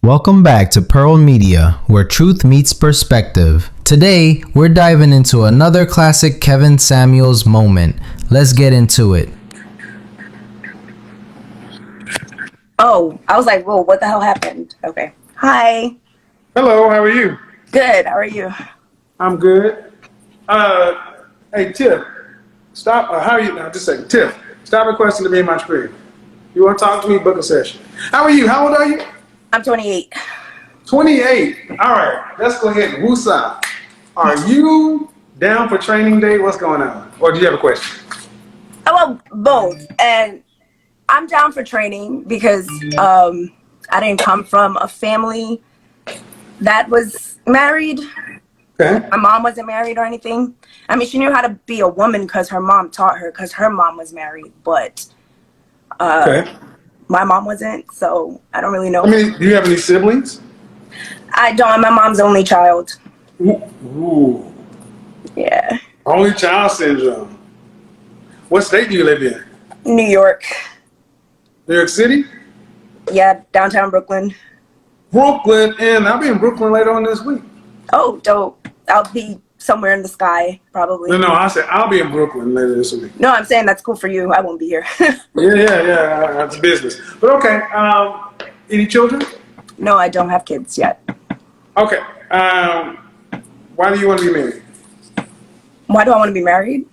Welcome back to Pearl Media, where truth meets perspective. Today, we're diving into another classic Kevin Samuels moment. Let's get into it. Oh, I was like, whoa, what the hell happened? Okay. Hi. Hello, how are you? Good. How are you? I'm good. Hey, Tiff, stop. How are you now? Just a second. Tiff, stop requesting to be in my screen. You want to talk to me? Book a session. How are you? How old are you? I'm 28. 28. All right, let's go ahead and woosah. Are you down for training day? What's going on? Or do you have a question? Oh, well, both. And I'm down for training because I didn't come from a family that was married. Okay. My mom wasn't married or anything. I mean, she knew how to be a woman because her mom taught her because her mom was married, but Okay. my mom wasn't, so I don't really know. I mean, do you have any siblings? I don't. I'm my mom's only child. Ooh. Yeah. Only child syndrome. What state do you live in? New York. New York City? Yeah, downtown Brooklyn. Brooklyn, and I'll be in Brooklyn later on this week. Oh, dope. I'll be somewhere in the sky, probably. No, I said I'll be in Brooklyn later this week. No, I'm saying that's cool for you. I won't be here. Yeah. That's business. But okay. Any children? No, I don't have kids yet. Okay. Why do you want to be married? Why do I want to be married?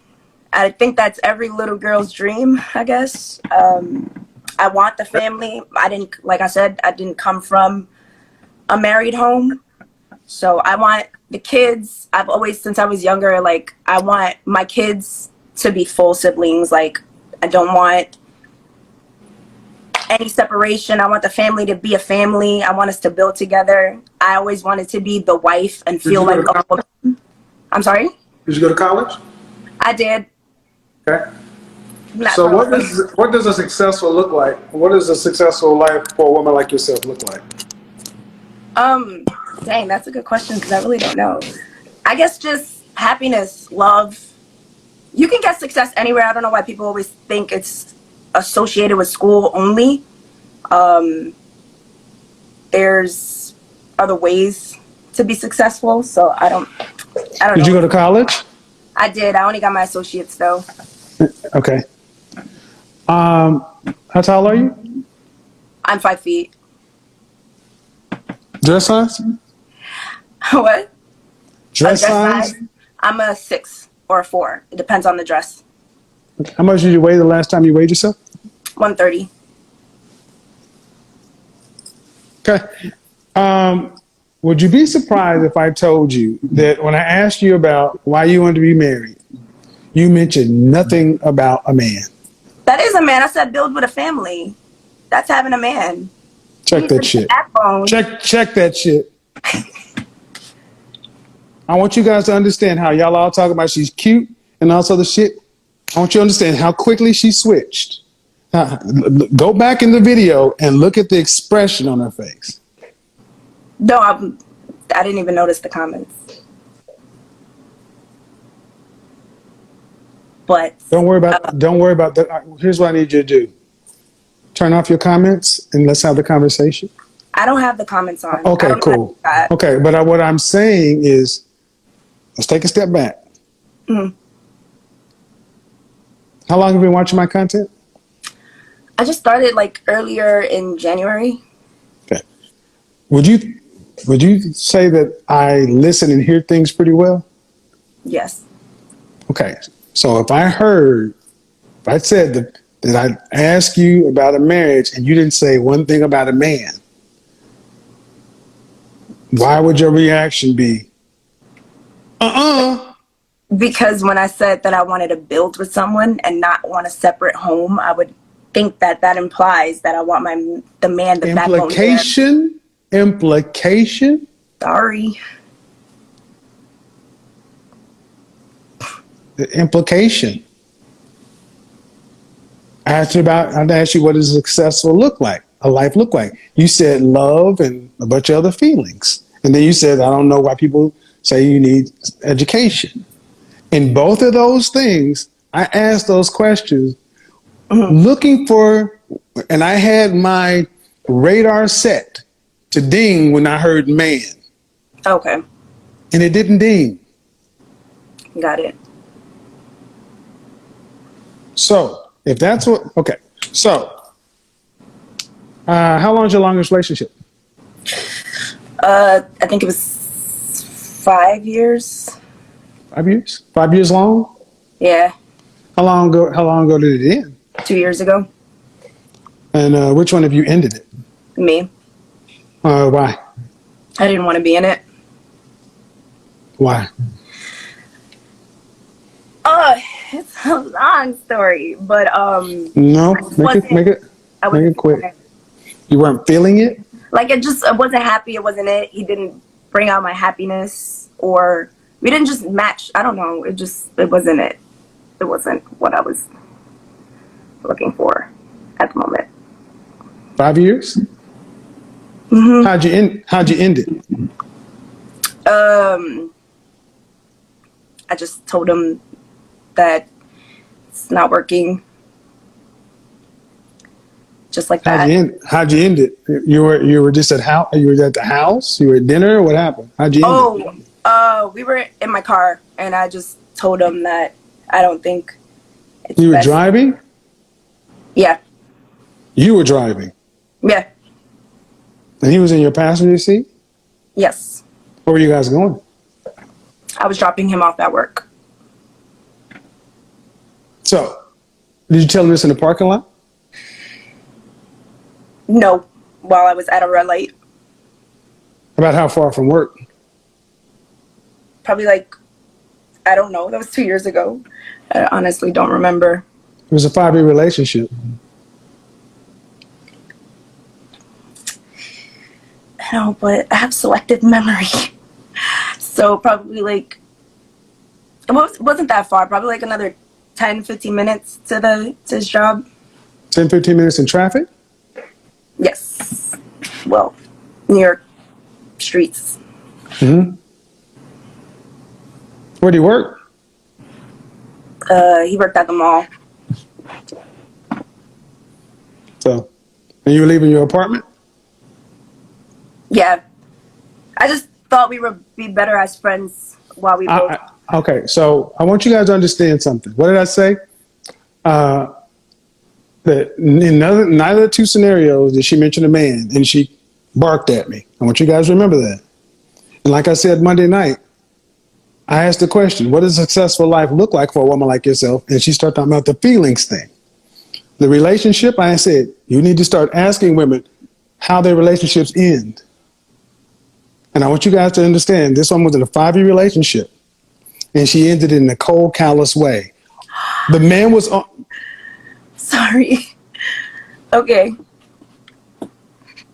I think that's every little girl's dream, I guess. I want the family. Like I said, I didn't come from a married home. So I want the kids. I've always, since I was younger, like I want my kids to be full siblings. Like I don't want any separation. I want the family to be a family. I want us to build together. I always wanted to be the wife and feel like a woman. I'm sorry? Did you go to college? I did. Okay. So what does a successful look like? What does a successful life for a woman like yourself look like? Dang, that's a good question because I really don't know. I guess just happiness, love. You can get success anywhere. I don't know why people always think it's associated with school only. There's other ways to be successful, so I don't know. Did you go to college? I did. I only got my associates though. Okay. How tall are you? I'm 5 feet. Dress size? What? Dress size? I'm a 6 or a 4. It depends on the dress. How much did you weigh the last time you weighed yourself? 130. Okay. Would you be surprised if I told you that when I asked you about why you wanted to be married, you mentioned nothing about a man? That is a man. I said build with a family. That's having a man. Check that shit. Check that shit. I want you guys to understand how y'all all talk about she's cute and also the shit. I want you to understand how quickly she switched. Go back in the video and look at the expression on her face. No, I didn't even notice the comments. But don't worry about that. Here's what I need you to do. Turn off your comments and let's have the conversation. I don't have the comments on. Okay, cool. Okay, but what I'm saying is, let's take a step back. Mm-hmm. How long have you been watching my content? I just started like earlier in January. Okay. Would you say that I listen and hear things pretty well? Yes. Okay. So if I said that I asked you about a marriage and you didn't say one thing about a man, why would your reaction be, Because when I said that I wanted to build with someone and not want a separate home, I would think that implies that I want the man, the backbone. Implication? Sorry. The implication. I asked you what does successful look like, a life look like. You said love and a bunch of other feelings. And then you said, I don't know why people say you need education. In both of those things, I asked those questions looking for, and I had my radar set to ding when I heard man. Okay. And it didn't ding. Got it. So, if that's what, okay. So, how long is your longest relationship? I think it was 5 years. 5 years? 5 years long? Yeah. How long ago did it end? 2 years ago. And which one of you ended it? Me. Why? I didn't want to be in it. Why? It's a long story, but No, wasn't- make it I wasn't quick. You weren't feeling it? like I wasn't happy. It wasn't it. He didn't bring out my happiness, or we didn't just match. I don't know. It wasn't it. It wasn't what I was looking for at the moment. 5 years? Mm-hmm. How'd you end it? I just told him that it's not working. Just like that. How'd you end it? You were just at you were at the house? You were at dinner? What happened? How'd you end it? We were in my car, and I just told him that I don't think it's You were best. driving? Yeah. You were driving. Yeah. And he was in your passenger seat? Yes. Where were you guys going? I was dropping him off at work. So, did you tell him this in the parking lot? No, while I was at a red light. About how far from work? Probably I don't know. That was 2 years ago. I honestly don't remember. It was a 5-year relationship. I know, but I have selective memory. So probably it wasn't that far. Probably another 10, 15 minutes to his job. 10, 15 minutes in traffic? Yes. Well, New York streets. Mm-hmm. Where do you work? He worked at the mall. So, and you were leaving your apartment? Yeah. I just thought we would be better as friends while we both. Okay, so I want you guys to understand something. What did I say? That in neither of the two scenarios did she mention a man, and she barked at me. I want you guys to remember that. And like I said Monday night, I asked the question, what does a successful life look like for a woman like yourself? And she started talking about the feelings thing. The relationship, I said, you need to start asking women how their relationships end. And I want you guys to understand, this one was in a 5-year relationship, and she ended in a cold, callous way. The man was on. Sorry. Okay.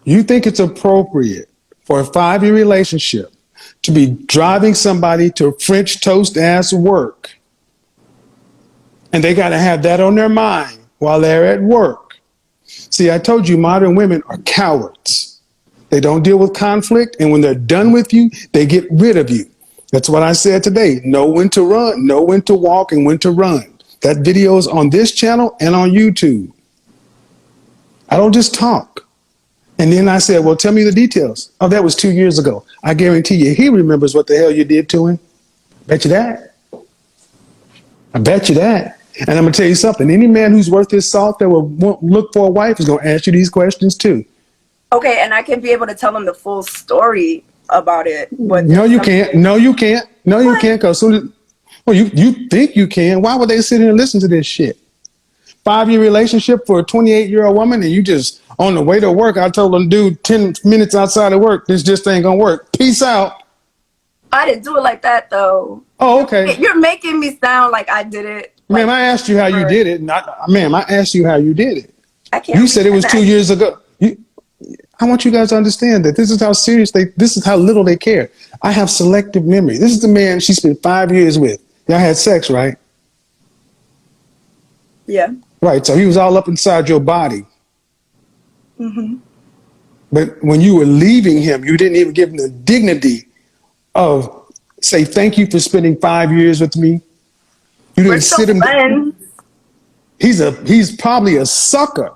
You think it's appropriate for a 5-year relationship to be driving somebody to French toast ass work, and they got to have that on their mind while they're at work? See, I told you modern women are cowards. They don't deal with conflict, and when they're done with you, they get rid of you. That's what I said today. Know when to run, know when to walk, and when to run. That video is on this channel and on YouTube. I don't just talk. And then I said, well, tell me the details. Oh, that was 2 years ago. I guarantee you, he remembers what the hell you did to him. Bet you that. I bet you that. And I'm going to tell you something. Any man who's worth his salt that will look for a wife is going to ask you these questions too. Okay, and I can be able to tell them the full story about it. But No, you can't. No, you can't. No, you can't. Because well, you think you can. Why would they sit here and listen to this shit? 5-year relationship for a 28-year-old woman, and you just on the way to work. I told them, dude, 10 minutes outside of work, this just ain't gonna work. Peace out. I didn't do it like that though. Oh, okay. You're making me sound like I did it. Ma'am, I asked you how you did it. Ma'am, I asked you how you did it. I can't. You said it was 2 years ago. I want you guys to understand that this is how serious this is how little they care. I have selective memory. This is the man she spent 5 years with. Y'all had sex, right? Yeah. Right. So he was all up inside your body. Mm-hmm. But when you were leaving him, you didn't even give him the dignity of say, thank you for spending 5 years with me. You didn't sit him. He's probably a sucker.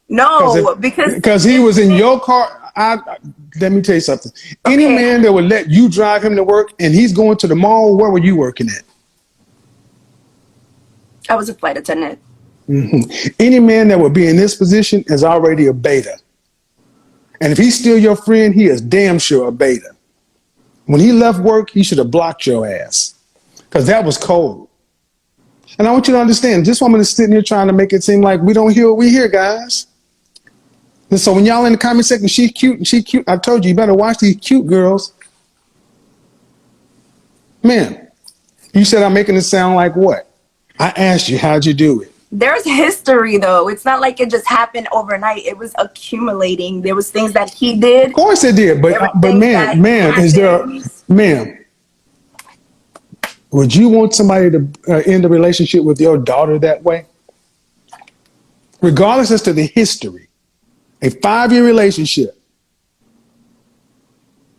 No, because he was in your car. let me tell you something. Any Okay. man that would let you drive him to work and he's going to the mall, where were you working at? I was a flight attendant. Any man that would be in this position is already a beta. And if he's still your friend, he is damn sure a beta. When he left work, he should have blocked your ass because that was cold. And I want you to understand, this woman is sitting here trying to make it seem like we don't hear what we hear, guys. And so when y'all in the comment section, she's cute and she cute, I told you, you better watch these cute girls. Man, you said I'm making it sound like what? I asked you, how'd you do it? There's history, though. It's not like it just happened overnight. It was accumulating. There was things that he did. Of course it did, but ma'am, is there, ma'am, would you want somebody to end a relationship with your daughter that way? Regardless as to the history, a 5-year relationship,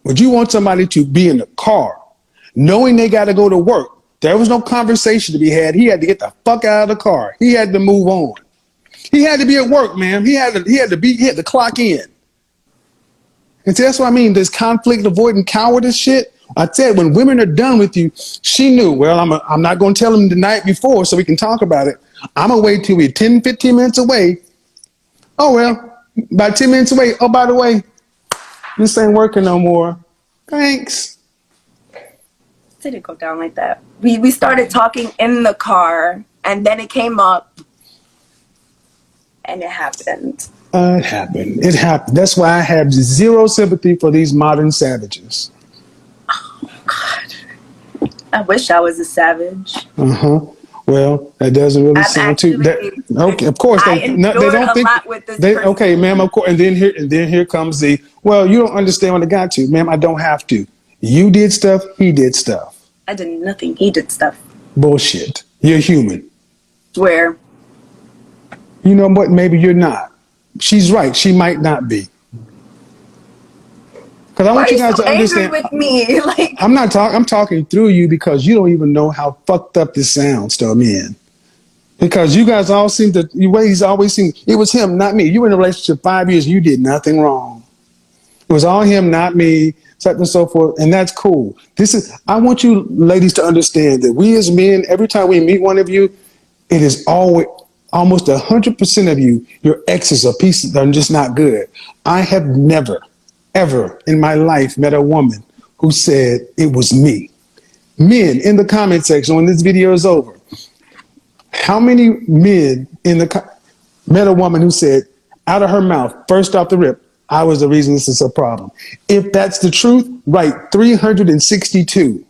would you want somebody to be in the car knowing they got to go to work? There was no conversation to be had. He had to get the fuck out of the car. He had to move on. He had to be at work, man. He had to clock in. And so that's what I mean. This conflict avoiding cowardice shit. I said when women are done with you, she knew, well, I'm not going to tell them the night before so we can talk about it. I'm going to wait till we're 10, 15 minutes away. Oh, well, about 10 minutes away. Oh, by the way, this ain't working no more. Thanks. It didn't go down like that. We started talking in the car, and then it came up, and it happened. It happened. It happened. That's why I have zero sympathy for these modern savages. Oh, God. I wish I was a savage. Well, that doesn't really sound too. Okay, of course they don't think. Okay, ma'am. Of course, and then here comes the. Well, you don't understand what I got to, ma'am. I don't have to. You did stuff. He did stuff. I did nothing. He did stuff. Bullshit. You're human. Swear. You know what? Maybe you're not. She's right. She might not be. Because I want you guys to understand. With me? Like, I'm not talking. I'm talking through you because you don't even know how fucked up this sounds to a man. Because you guys all seem to. The way he's always seemed. It was him, not me. You were in a relationship 5 years. You did nothing wrong. It was all him, not me. Such and so forth, and that's cool. I want you ladies to understand that we as men, every time we meet one of you, it is always almost 100% of you, your exes are pieces that are just not good. I have never, ever in my life met a woman who said it was me. Men, in the comment section when this video is over, how many men met a woman who said out of her mouth, first off the rip, I was the reason this is a problem. If that's the truth, write 362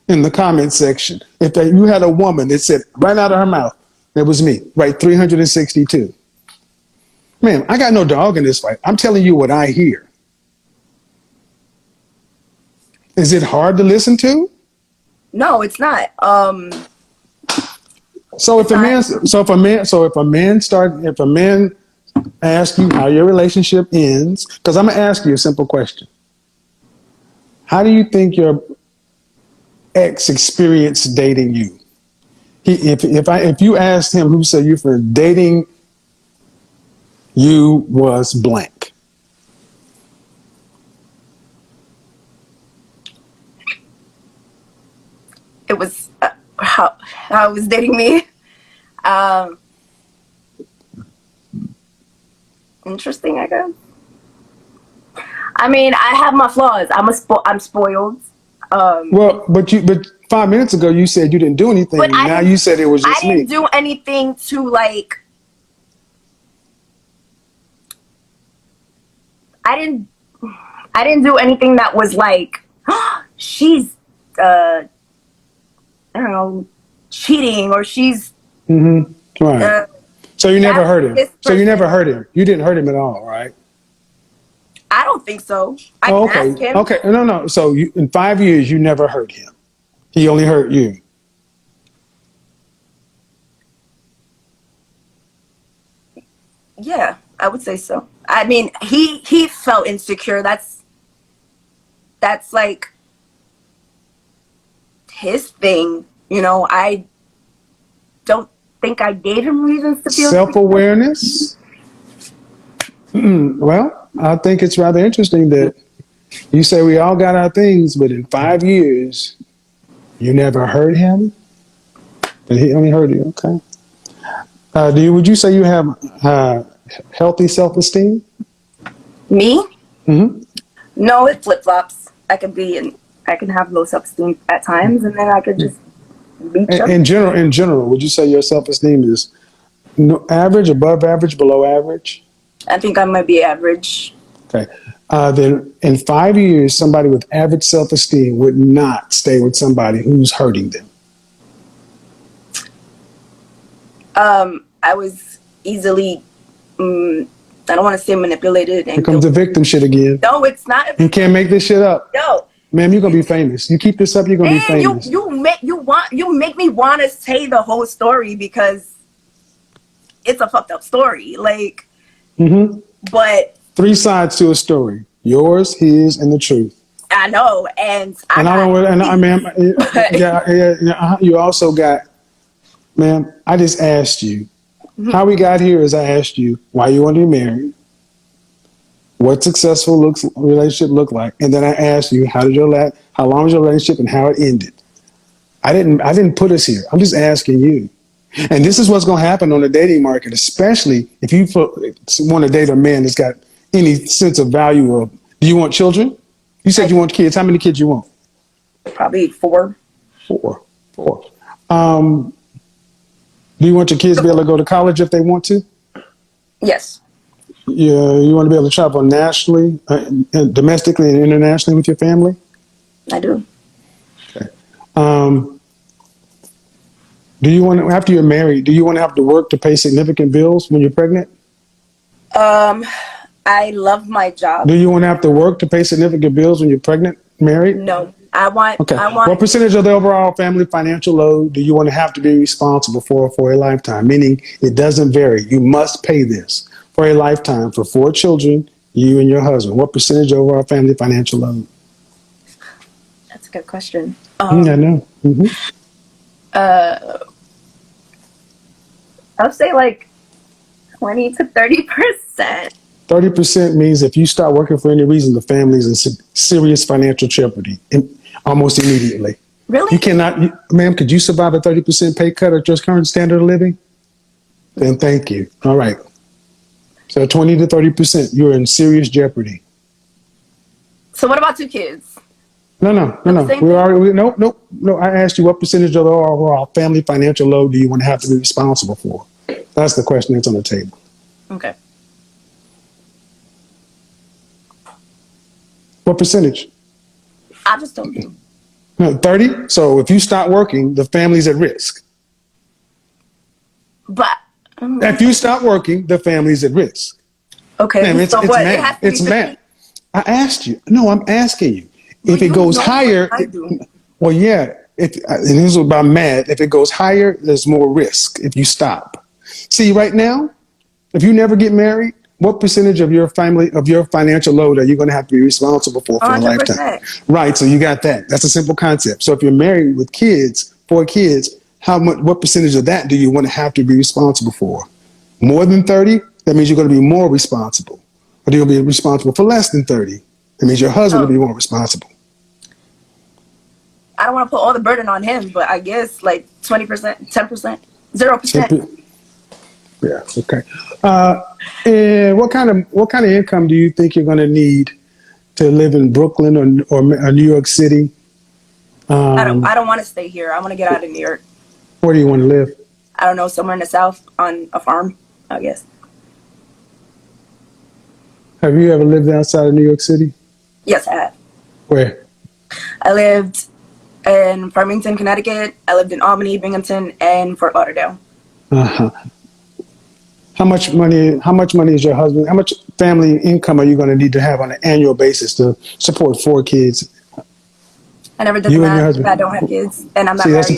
in the comment section. If you had a woman that said right out of her mouth, it was me, write 362. Man, I got no dog in this fight. I'm telling you what I hear. Is it hard to listen to? No, it's not. So if a man ask you how your relationship ends, because I'm gonna ask you a simple question. How do you think your ex experienced dating you? If you asked him who said you for dating you was blank. It was how it was dating me. Interesting, I guess. I mean, I have my flaws. I'm spoiled. Well, but 5 minutes ago you said you didn't do anything. Now you said it was just me. I didn't do anything to like. I didn't do anything that was like, she's I don't know, cheating or she's. Right. So you never hurt him. So you never hurt him. You didn't hurt him at all, right? I don't think so. I can ask him. Okay. No. So in 5 years, you never hurt him. He only hurt you. Yeah, I would say so. I mean, he felt insecure. That's like his thing. You know, I don't think I gave him reasons to feel self-awareness. Well, I think it's rather interesting that you say we all got our things, but in 5 years, you never heard him, and he only heard you. Okay. Would you say you have healthy self-esteem? Me? Mm-hmm. No, it flip flops. I can have low self esteem at times, and then I could just be chubby. In general, would you say your self-esteem is average, above average, below average? I think I might be average. Okay. Then in 5 years, somebody with average self-esteem would not stay with somebody who's hurting them. I was easily, I don't want to say manipulated. Here comes the victim shit again. No, it's not. You can't make this shit up. No. Ma'am, you're gonna be famous. You keep this up, you're gonna be famous. You make me want to say the whole story because it's a fucked up story. Like, but 3 sides to a story: yours, his, and the truth. I know, and you also got, ma'am. I just asked you how we got here. Is I asked you why you want to be married, what successful relationship look like, and then I asked you how long was your relationship and how it ended. I didn't put us here. I'm just asking you. And this is what's going to happen on the dating market, especially if you want to date a man that's got any sense of value of, do you want children? You said you want kids. How many kids you want? Probably 4. 4. Do you want your kids to be able to go to college if they want to? Yes. Yeah, you want to be able to travel nationally, domestically and internationally with your family? I do. Okay. Do you want to, after you're married, do you want to have to work to pay significant bills when you're pregnant? I love my job. Do you want to have to work to pay significant bills when you're pregnant, married? No. Okay. What percentage of the overall family financial load do you want to have to be responsible for a lifetime? Meaning it doesn't vary. You must pay this for a lifetime for 4 children, you and your husband. What percentage of overall family financial load? That's a good question. I know. I'll say like 20 to 30%. 30% means if you start working for any reason, the family's in serious financial jeopardy almost immediately. Really? You cannot, ma'am, could you survive a 30% pay cut at your current standard of living? Then thank you. All right. So 20 to 30%, you're in serious jeopardy. So what about 2 kids? No. I asked you what percentage of the overall family financial load do you want to have to be responsible for? That's the question that's on the table. Okay. What percentage? I just told you. No, 30. So if you stop working, the family's at risk. But if you stop working, the family's at risk. Okay. Ma'am, it's what? math. It's math. I asked you. No, I'm asking you. If it goes higher, well, yeah. And this is about math. If it goes higher, there's more risk if you stop. See, right now, if you never get married, what percentage of your financial load are you going to have to be responsible for a lifetime? Right. So you got that. That's a simple concept. So if you're married with kids, 4 kids, what percentage of that do you want to have to be responsible for? More than 30? That means you're going to be more responsible. Or you'll be responsible for less than 30. That means your husband will be more responsible. I don't want to put all the burden on him, but I guess like 20%, 10%, 0%. Yeah. Okay. And what kind of income do you think you're going to need to live in Brooklyn or New York City? I don't want to stay here. I want to get out of New York. Where do you want to live? I don't know, somewhere in the South on a farm, I guess. Have you ever lived outside of New York City? Yes, I have. Where? I lived in Farmington, Connecticut. I lived in Albany, Binghamton, and Fort Lauderdale. Uh-huh. How much money is your husband? How much family income are you going to need to have on an annual basis to support 4 kids? I never did that. I don't have kids, and I'm not married.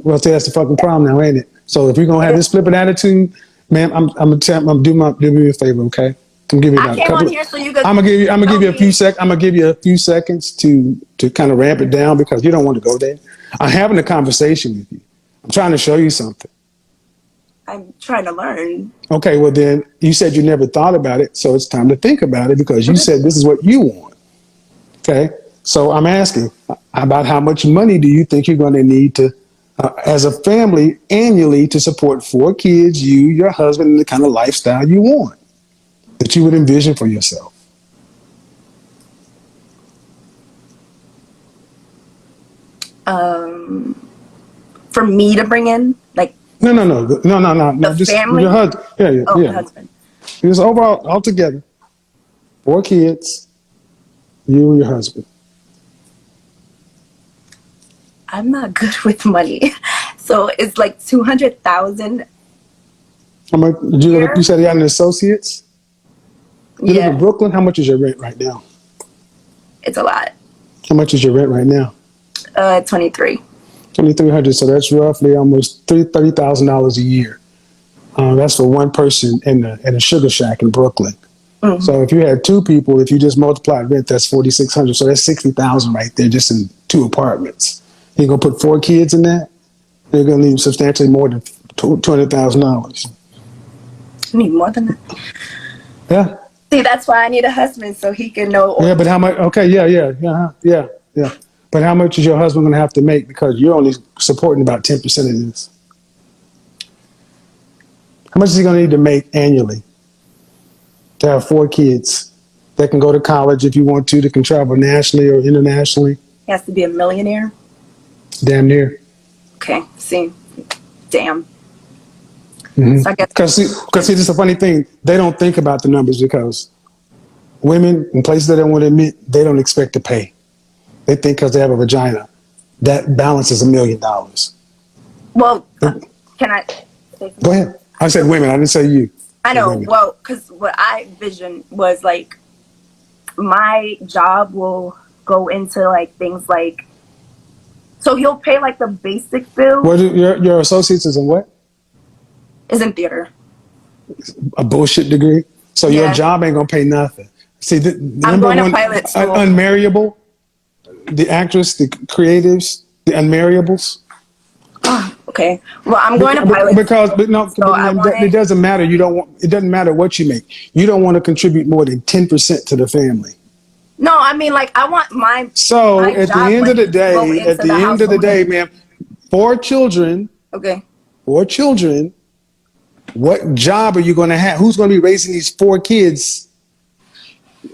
That's the fucking problem now, ain't it? So if you're gonna have this flippant attitude, ma'am, I'm gonna do me a favor, okay? I'm gonna give you a few seconds to kind of ramp it down because you don't want to go there. I'm having a conversation with you. I'm trying to show you something. I'm trying to learn. Okay, well then you said you never thought about it, so it's time to think about it because you said this is what you want. Okay, so I'm asking about how much money do you think you're going to need to, as a family, annually to support 4 kids, you, your husband, and the kind of lifestyle you want that you would envision for yourself. For me to bring in, like, No. the Just family. your husband. Oh, my Yeah. husband. Just overall, altogether, 4 kids, you and your husband. I'm not good with money, so it's like 200,000. How much? You said you got an associates. You live in Yeah, Brooklyn. How much is your rent right now? it's a lot. How much is your rent right now? 23. 2,300. So that's roughly almost $30,000 a year. That's for one person in a sugar shack in Brooklyn. Mm-hmm. So if you had 2 people, if you just multiply rent, that's 4,600. So that's 60,000 right there, just in 2 apartments. You're gonna put 4 kids in that. You're gonna need substantially more than $200,000. I need more than that. Yeah. See, that's why I need a husband so he can know. Yeah, but how much? Okay, yeah. But how much is your husband gonna have to make because you're only supporting about 10% of this? How much is he gonna need to make annually to have 4 kids that can go to college if you want to, that can travel nationally or internationally? He has to be a millionaire. Damn near. Okay, see, damn. Mm-hmm. So I guess Because see, this is a funny thing. They don't think about the numbers because women in places they don't want to admit, they don't expect to pay. They think because they have a vagina, that balance is $1 million. Well, can I? Go ahead. I said women. I didn't say you. I know. Women. Well, because what I visioned was like my job will go into like things like, so he'll pay like the basic bill. What your associates is in what? Is in theater. A bullshit degree. So your job ain't gonna pay nothing. See, I'm going to pilot school. Unmarriable, the actress, the creatives, the unmarriables. Okay. Well, I'm going to pilot it doesn't matter. You don't want. It doesn't matter what you make. You don't want to contribute more than 10% to the family. No, I mean, like, I want my. So my at the job, end of the day, household. man, 4 children. Okay. 4 children. What job are you going to have? Who's going to be raising these 4 kids?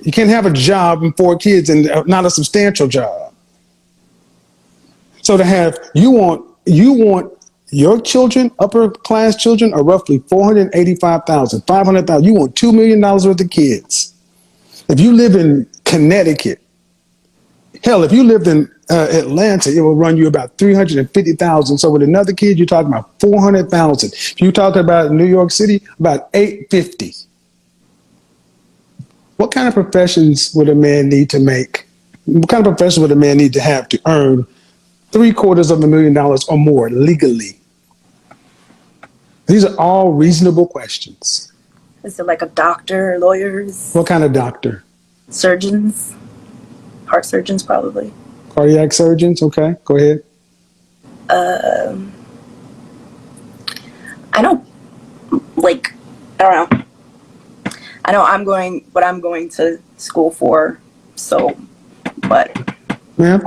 You can't have a job and 4 kids and not a substantial job. So to have you want your children, upper class children, are roughly 485,000, 500,000. You want $2 million worth of kids. If you live in Connecticut, hell, if you lived in Atlanta, it will run you about 350,000. So with another kid, you're talking about 400,000. If you're talking about New York City, about 850. What kind of professions would a man need to make? What kind of profession would a man need to have to earn $750,000 or more legally? These are all reasonable questions. Is it like a doctor, lawyers? What kind of doctor? Surgeons. Heart surgeons, probably. Cardiac surgeons? Okay, go ahead. I don't know. I know what I'm going to school for. So, but. Yeah,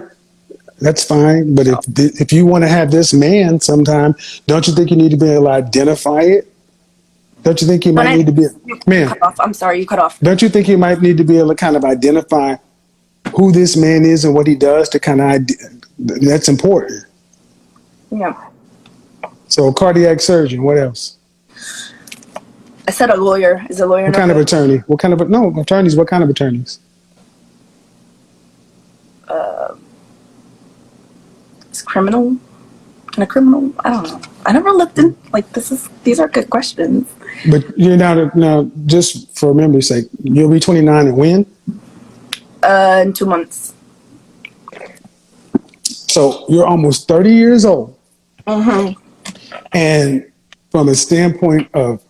that's fine. But if you want to have this man sometime, don't you think you need to be able to identify it? Don't you think you might need to be, man? I'm sorry, you cut off. Don't you think you might need to be able to kind of identify who this man is and what he does to kind of, that's important. Yeah. So a cardiac surgeon, what else? I said a lawyer. Is a lawyer? What kind of attorney? Attorneys, what kind of attorneys? It's criminal. And a criminal? I don't know. I never looked in, these are good questions. But you're now, just for memory's sake, you'll be 29 and when? In 2 months. So you're almost 30 years old. Mm-hmm. And from a standpoint of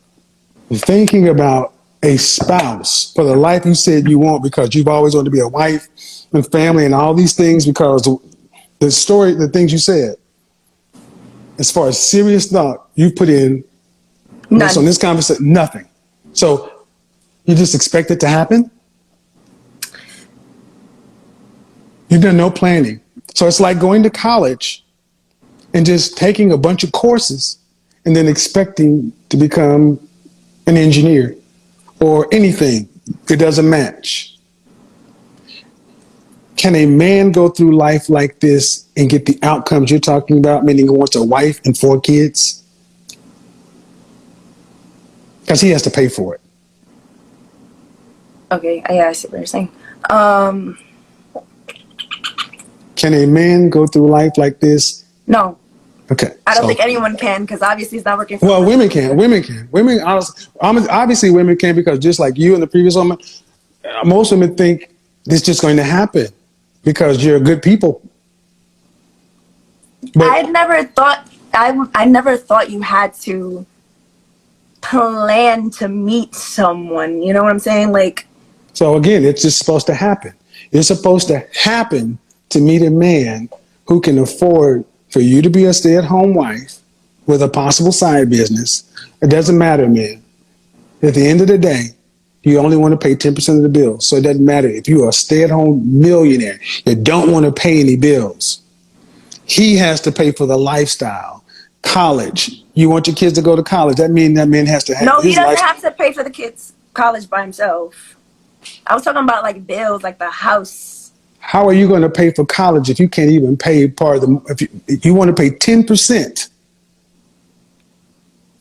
thinking about a spouse for the life you said you want, because you've always wanted to be a wife and family and all these things, because the things you said, as far as serious thought, you put in None. So in this conversation, nothing. So you just expect it to happen? You've done no planning. So it's like going to college and just taking a bunch of courses and then expecting to become an engineer or anything. It doesn't match. Can a man go through life like this and get the outcomes you're talking about, meaning he wants a wife and 4 kids? Because he has to pay for it. Okay, yeah, I see what you're saying. Can a man go through life like this? No. Okay. I don't think anyone can, because obviously it's not working for Well, them. women can. Women can. Women, honestly, obviously women can, because just like you and the previous woman, most women think this is just going to happen because you're good people. But I never thought you had to plan to meet someone. You know what I'm saying? Like, so again, it's just supposed to happen. It's supposed to happen to meet a man who can afford for you to be a stay-at-home wife with a possible side business. It doesn't matter, man. At the end of the day, you only want to pay 10% of the bills. So it doesn't matter if you're a stay-at-home millionaire, you don't want to pay any bills. He has to pay for the lifestyle. College. You want your kids to go to college. That means that man has to have no, he his doesn't lifestyle. have to pay for the kids' college by himself. I was talking about like bills, like the house. How are you going to pay for college if you can't even pay part of the, if you want to pay 10%?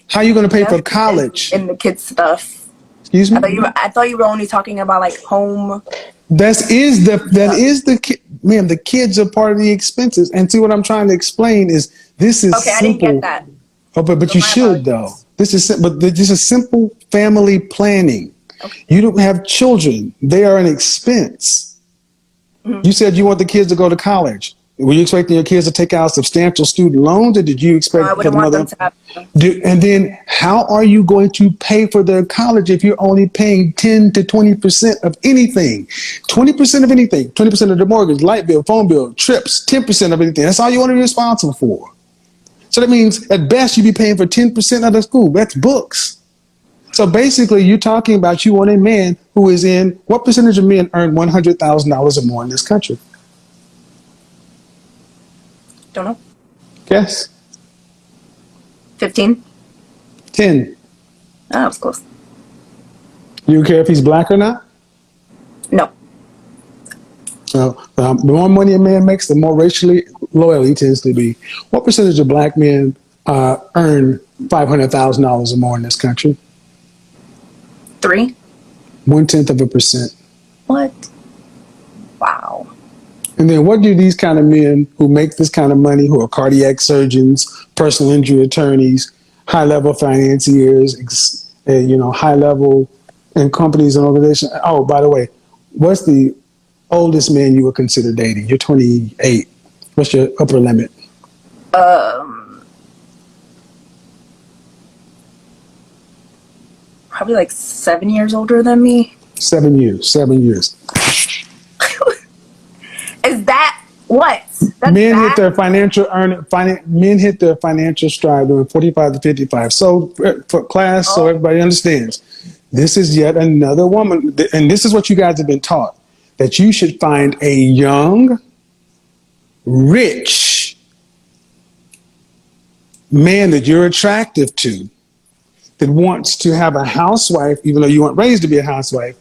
How are you going to pay for college? And the kids' stuff. Excuse me? I thought you were only talking about like home. That is the ma'am, the kids are part of the expenses. And see, what I'm trying to explain is this is Okay, simple. I didn't get that. Oh, but you should though. This is simple family planning. Okay. You don't have children. They are an expense. You said you want the kids to go to college. Were you expecting your kids to take out substantial student loans, or did you expect No, I for wouldn't the want mother? them to have. And then how are you going to pay for their college if you're only paying 10 to 20% of anything? 20% of anything, 20% of the mortgage, light bill, phone bill, trips, 10% of anything. That's all you want to be responsible for. So that means at best you'd be paying for 10% of the school. That's books. So basically you're talking about you want a man who is in, what percentage of men earn $100,000 or more in this country? Don't know. Guess. 15? 10. Oh, that was close. You care if he's black or not? No. So the more money a man makes, the more racially loyal he tends to be. What percentage of black men earn $500,000 or more in this country? 3? 0.1%. What? Wow. And then what do these kind of men who make this kind of money, who are cardiac surgeons, personal injury attorneys, high-level financiers, high-level in companies and organizations? Oh, by the way, what's the oldest man you would consider dating? You're 28. What's your upper limit? Probably like 7 years older than me. 7 years. 7 years. Is that what? That's Men bad? hit their men hit their financial stride during 45 to 55. So for class, so everybody understands, this is yet another woman, and this is what you guys have been taught, that you should find a young, rich man that you're attractive to, that wants to have a housewife, even though you weren't raised to be a housewife,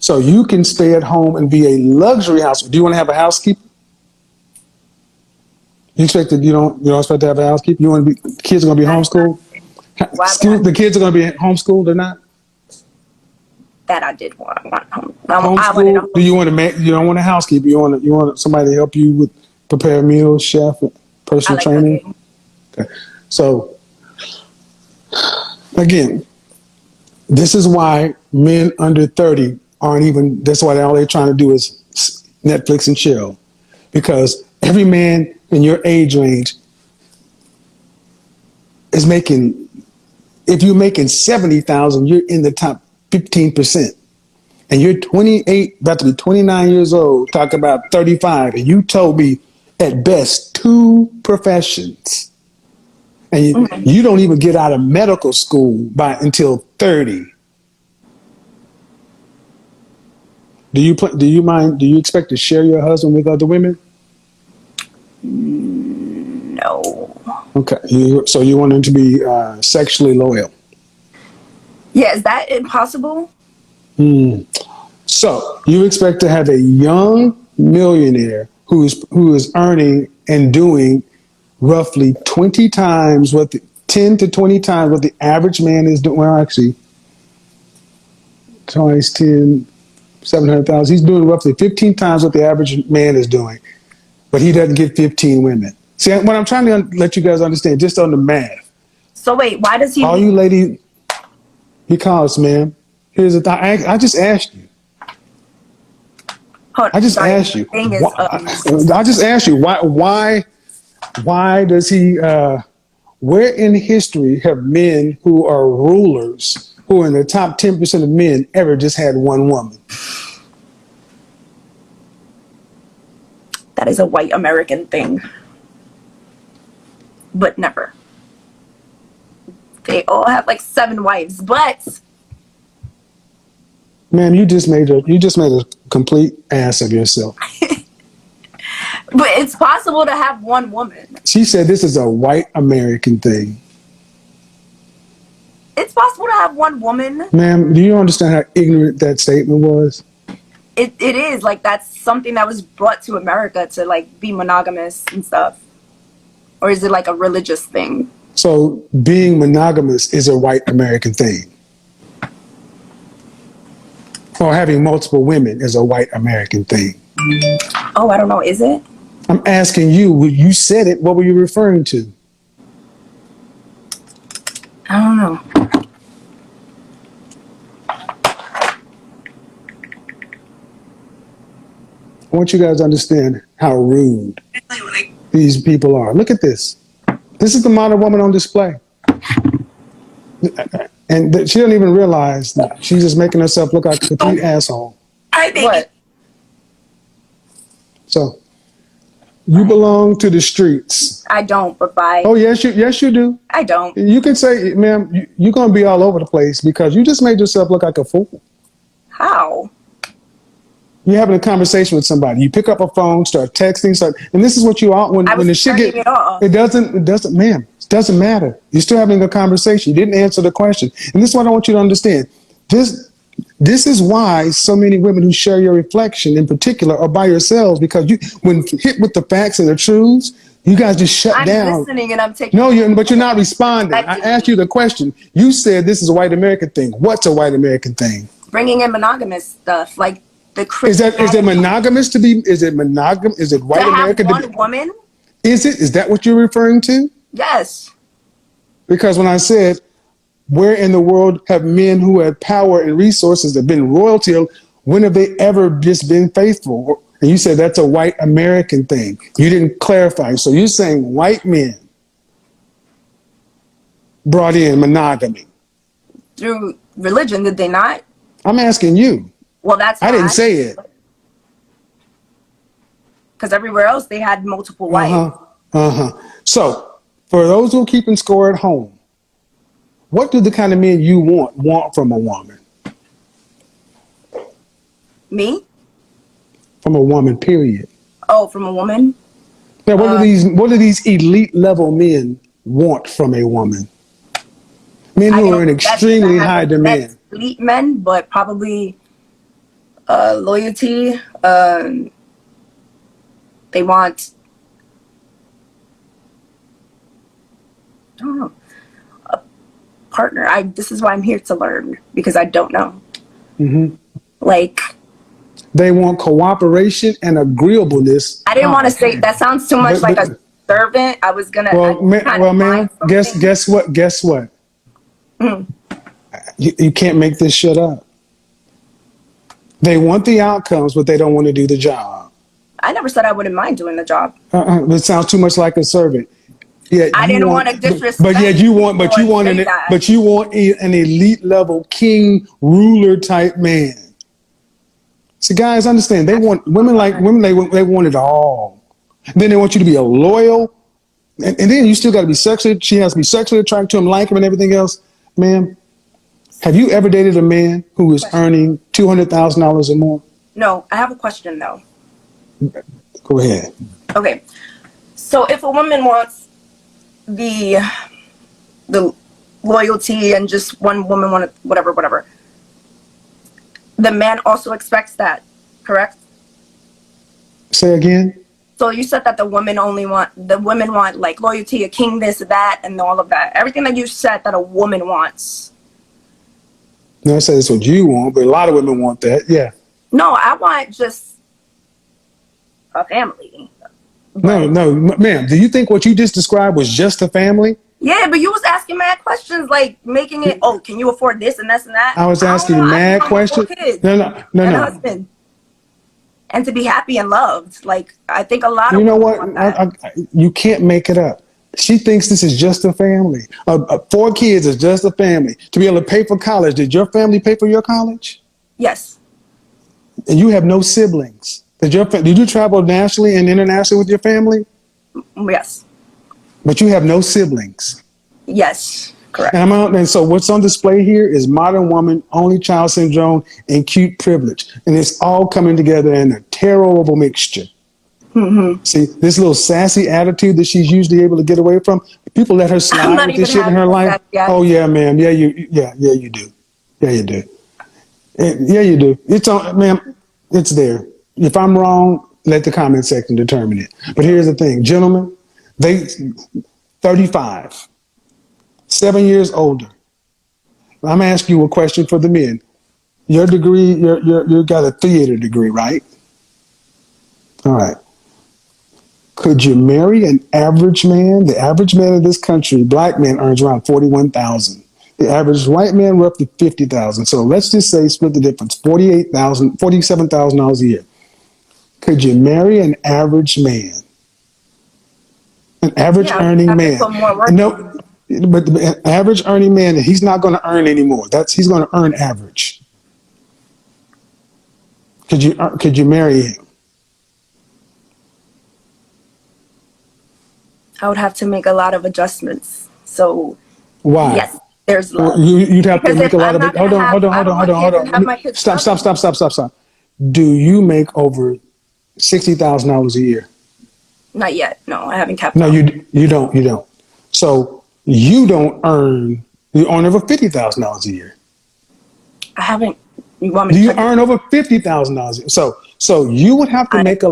so you can stay at home and be a luxury housewife. Do you want to have a housekeeper? You expect that you don't expect to have a housekeeper? You want to be, the kids are going to be homeschooled? The kids are going to be homeschooled or not? That I did want home. Homeschooled? Do you want you don't want a housekeeper? You want somebody to help you with prepare meals, chef, personal training? Cooking. Okay. So again, this is why men under 30 aren't even, that's why all they're trying to do is Netflix and chill. Because every man in your age range is making, if you're making 70,000, you're in the top 15%. And you're 28, about to be 29 years old, talk about 35, and you told me at best 2 professions. and you don't even get out of medical school until 30. Do you expect to share your husband with other women? No. Okay, so you want him to be sexually loyal. Yeah, is that impossible? So you expect to have a young millionaire who is earning and doing roughly 20 times 10 to 20 times what the average man is doing. Well, actually, twice 10, 700,000. He's doing roughly 15 times what the average man is doing, but he doesn't get 15 women. See, what I'm trying to let you guys understand, just on the math. So wait, why does he? All you ladies, because, ma'am, here's the thing. I just asked you. I just asked you. I just asked you why does he? Where in history have men who are rulers, who are in the top 10% of men, ever just had one woman? That is a white American thing, but never. They all have like 7 wives, but. Ma'am, you just made a complete ass of yourself. But it's possible to have one woman. She said this is a white American thing. It's possible to have one woman. Ma'am, do you understand how ignorant that statement was? It is like that's something that was brought to America to like be monogamous and stuff. Or is it like a religious thing? So being monogamous is a white American thing. Or having multiple women is a white American thing. Oh, I don't know. Is it? I'm asking you, you said it, what were you referring to? I don't know. I want you guys to understand how rude these people are. Look at this. This is the model woman on display. And she don't even realize that she's just making herself look like a complete asshole. I think. What? So, you belong to the streets. I don't, but by. Oh, yes, you do. I don't. You can say, ma'am, you're going to be all over the place because you just made yourself look like a fool. How? You're having a conversation with somebody. You pick up a phone, start texting, and this is what you are when the shit get. It doesn't, ma'am. It doesn't matter. You're still having a conversation. You didn't answer the question, and this is what I want you to understand. This is why so many women who share your reflection, in particular, are by yourselves because when hit with the facts and the truths, you guys just shut down. I'm listening and I'm taking. No, but you're not responding. I asked you the question. You said this is a white American thing. What's a white American thing? Bringing in monogamous stuff like. Is it monogamous to be? Is it monogam? Is it white American? To have one woman? Is that what you're referring to? Yes. Because when I said, where in the world have men who have power and resources have been royalty? When have they ever just been faithful? And you said that's a white American thing. You didn't clarify. So you're saying white men brought in monogamy through religion? Did they not? I'm asking you. Well, I didn't say it. Because everywhere else they had multiple wives. So, for those who are keeping score at home, what do the kind of men you want from a woman? Me? From a woman, period. Oh, from a woman? Now, what do these elite level men want from a woman? Men who are in extremely high demand. Elite men, but probably loyalty. They want, I don't know, a partner. This is why I'm here to learn, because I don't know. Mm-hmm. Like, they want cooperation and agreeableness. I didn't want to say that. Sounds too much like a servant. I was gonna. Well, man, guess what? Mm-hmm. You can't make this shit up. They want the outcomes, but they don't want to do the job. I never said I wouldn't mind doing the job. It sounds too much like a servant. Yeah, I didn't want to disrespect. But you want an elite level king ruler type man. See, guys, understand they want women. They want it all. Then they want you to be a loyal, And then you still got to be sexually. She has to be sexually attracted to him, like him, and everything else. Ma'am, have you ever dated a man who is earning $200,000 or more? No, I have a question though. Go ahead. Okay, so if a woman wants the loyalty and just one woman wanted whatever, the man also expects that, correct? Say again. So you said that the women want like loyalty, a king, this, that, and all of that. Everything that you said that a woman wants. No, I said it's what you want, but a lot of women want that. Yeah. No, I want just a family. No, ma'am. Do you think what you just described was just a family? Yeah, but you was asking mad questions, like making it, oh, can you afford this and this and that? I was asking mad questions. No. Husband. And to be happy and loved. Like, I think a lot of you know women what? want that. You can't make it up. She thinks this is just a family. 4 kids is just a family. To be able to pay for college, did your family pay for your college? Yes. And you have no siblings. Did you travel nationally and internationally with your family? Yes. But you have no siblings. Yes. Correct. And so what's on display here is modern woman, only child syndrome, and cute privilege. And it's all coming together in a terrible mixture. Mm-hmm. See, this little sassy attitude that she's usually able to get away from, people let her slide with this shit in her life. Oh, yeah, ma'am. Yeah, you do. Yeah, you do. Yeah, you do. It's on, ma'am, it's there. If I'm wrong, let the comment section determine it. But here's the thing, gentlemen, 35. 7 years older. I'm asking you a question for the men. Your degree, you got a theater degree, right? All right. Could you marry an average man? The average man in this country, black man, earns around $41,000. The average white man, roughly $50,000. So let's just say split the difference, $47,000 a year. Could you marry an average man? An average earning man? No. But the average earning man, he's not going to earn anymore. He's going to earn average. Could you marry him? I would have to make a lot of adjustments. So why? Yes, there's love. You'd have to make a lot of it. Hold on. Stop. Do you make over $60,000 a year? Not yet. No, I haven't capped. No, you don't. So you earn over $50,000 a year. I haven't. Do you earn over $50,000 a year? So you would have to make a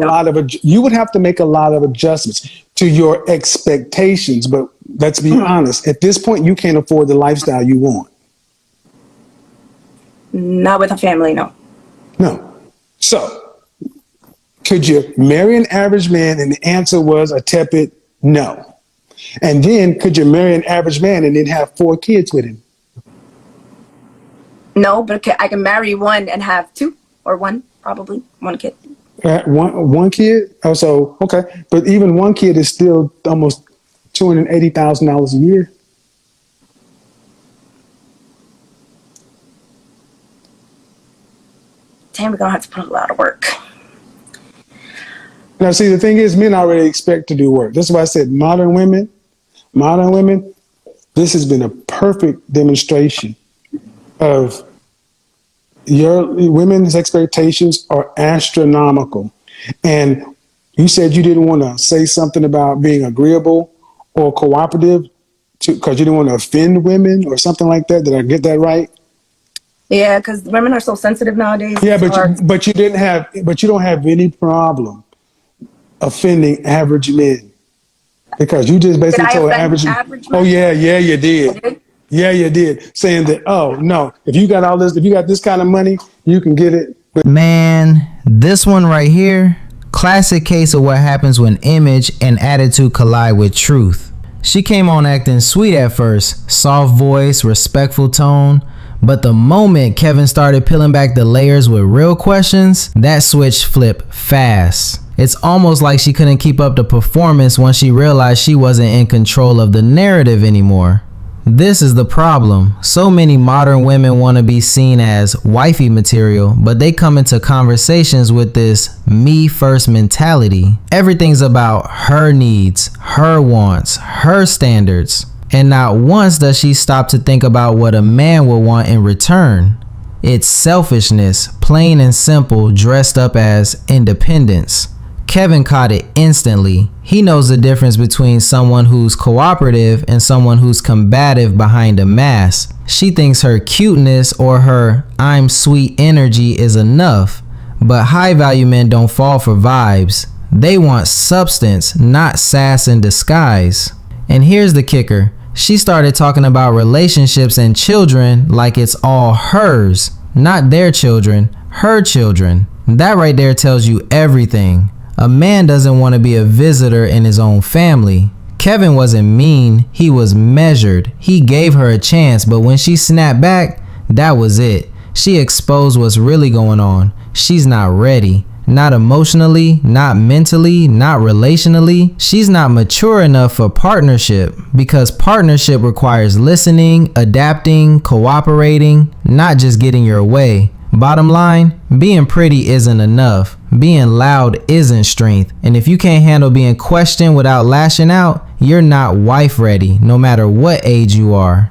lot of adjustments to your expectations. But let's be honest, at this point, you can't afford the lifestyle you want. Not with a family, no. No. So could you marry an average man? And the answer was a tepid no. And then could you marry an average man and then have 4 kids with him? No, but I can marry one and have 2 or 1, probably 1 kid. One kid? Oh, so, okay. But even 1 kid is still almost $280,000 a year. Damn, we're going to have to put a lot of work. Now, see, the thing is, men already expect to do work. That's why I said modern women, this has been a perfect demonstration of your women's expectations are astronomical. And you said you didn't want to say something about being agreeable or cooperative because you didn't want to offend women or something like that. Did I get that right? Yeah, because women are so sensitive nowadays. Yeah, but you don't have any problem offending average men because you just basically told average men. Oh yeah, you did. Yeah, you did. Saying that, oh no, if you got this kind of money, you can get it. Man, this one right here, classic case of what happens when image and attitude collide with truth. She came on acting sweet at first, soft voice, respectful tone. But the moment Kevin started peeling back the layers with real questions, that switch flipped fast. It's almost like she couldn't keep up the performance once she realized she wasn't in control of the narrative anymore. This is the problem. So many modern women want to be seen as wifey material, but they come into conversations with this me first mentality. Everything's about her needs, her wants, her standards. And not once does she stop to think about what a man will want in return. It's selfishness, plain and simple, dressed up as independence. Kevin caught it instantly. He knows the difference between someone who's cooperative and someone who's combative behind a mask. She thinks her cuteness or her I'm sweet energy is enough, but high value men don't fall for vibes. They want substance, not sass in disguise. And here's the kicker. She started talking about relationships and children like it's all hers, not their children, her children. That right there tells you everything. A man doesn't want to be a visitor in his own family. Kevin wasn't mean, he was measured. He gave her a chance, but when she snapped back, that was it. She exposed what's really going on. She's not ready. Not emotionally, not mentally, not relationally. She's not mature enough for partnership, because partnership requires listening, adapting, cooperating, not just getting your way. Bottom line, being pretty isn't enough. Being loud isn't strength. And if you can't handle being questioned without lashing out, you're not wife ready, no matter what age you are.